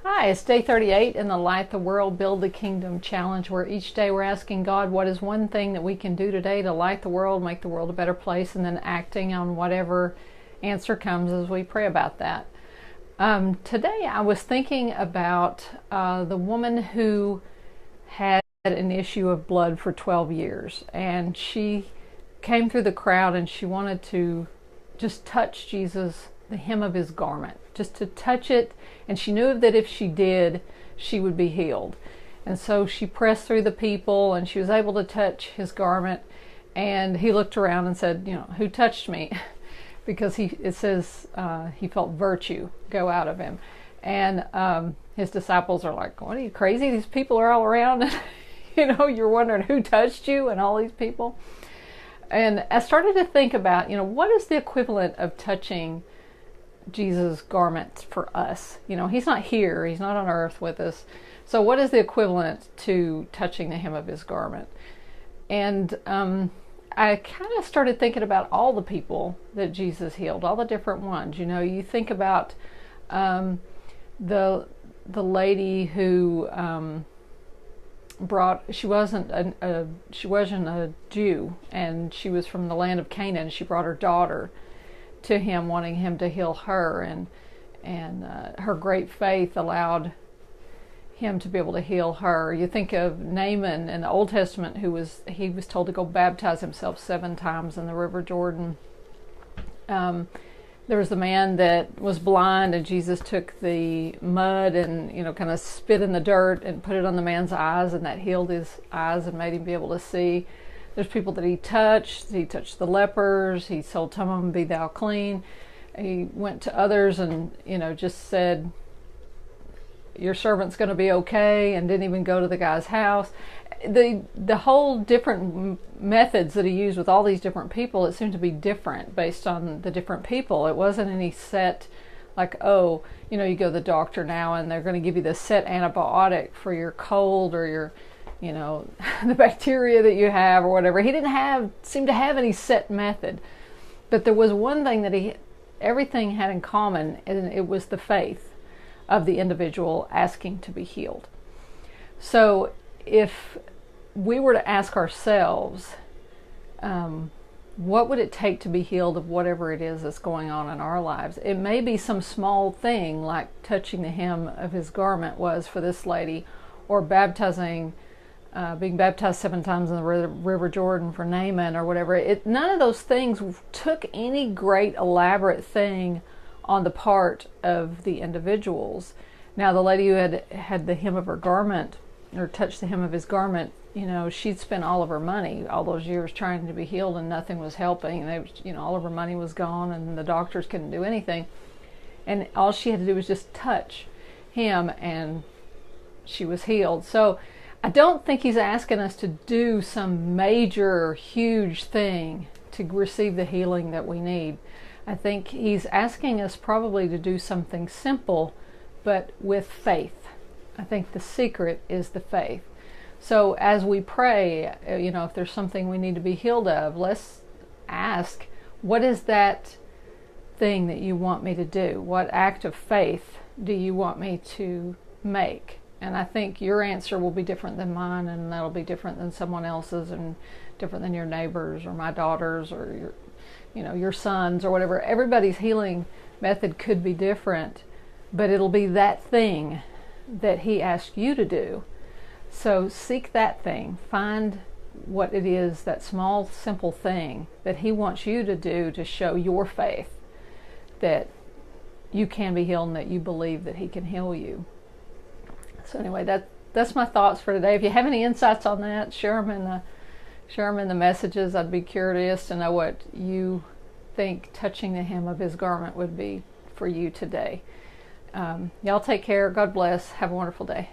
Hi, it's day 38 in the Light the World, Build the Kingdom challenge, where each day we're asking God, what is one thing that we can do today to light the world, make the world a better place, and then acting on whatever answer comes as we pray about that. Today I was thinking about the woman who had an issue of blood for 12 years, and she came through the crowd and she wanted to just touch Jesus, the hem of his garment, just to touch it, and she knew that if she did, she would be healed. And so she pressed through the people and she was able to touch his garment, and he looked around and said, who touched me? Because it says he felt virtue go out of him. And his disciples are like, what, are you crazy? These people are all around and you're wondering who touched you and all these people. And I started to think about, what is the equivalent of touching Jesus' garments for us? He's not here. He's not on earth with us. So what is the equivalent to touching the hem of his garment? And I kind of started thinking about all the people that Jesus healed, all the different ones. You think about the lady who she wasn't a Jew, and she was from the land of Canaan. She brought her daughter to him, wanting him to heal her, and her great faith allowed him to be able to heal her. You think of Naaman in the Old Testament, he was told to go baptize himself 7 times in the River Jordan. There was the man that was blind, and Jesus took the mud and kind of spit in the dirt and put it on the man's eyes, and that healed his eyes and made him be able to see. There's people that he touched. He touched the lepers. He told some of them, "Be thou clean." He went to others and just said, "Your servant's going to be okay," and didn't even go to the guy's house. The whole different methods that he used with all these different people, it seemed to be different based on the different people. It wasn't any set, like, you go to the doctor now and they're going to give you the set antibiotic for your cold or your, the bacteria that you have or whatever. He didn't seem to have any set method. But there was one thing that everything had in common, and it was the faith of the individual asking to be healed. So if we were to ask ourselves, what would it take to be healed of whatever it is that's going on in our lives? It may be some small thing like touching the hem of his garment was for this lady, or being baptized 7 times in the River Jordan for Naaman or whatever. None of those things took any great elaborate thing on the part of the individuals. Now, the lady who had the hem of her garment, or touched the hem of his garment, she'd spent all of her money all those years trying to be healed, and nothing was helping. And all of her money was gone, and the doctors couldn't do anything. And all she had to do was just touch him, and she was healed. So I don't think he's asking us to do some major, huge thing to receive the healing that we need. I think he's asking us probably to do something simple, but with faith. I think the secret is the faith. So as we pray, if there's something we need to be healed of, let's ask, what is that thing that you want me to do? What act of faith do you want me to make? And I think your answer will be different than mine, and that'll be different than someone else's, and different than your neighbors or my daughters or your sons or whatever. Everybody's healing method could be different, but it'll be that thing that he asked you to do. So seek that thing. Find what it is, that small, simple thing that he wants you to do to show your faith that you can be healed and that you believe that he can heal you. So anyway, that's my thoughts for today. If you have any insights on that, share them in the messages. I'd be curious to know what you think touching the hem of his garment would be for you today. Y'all take care. God bless. Have a wonderful day.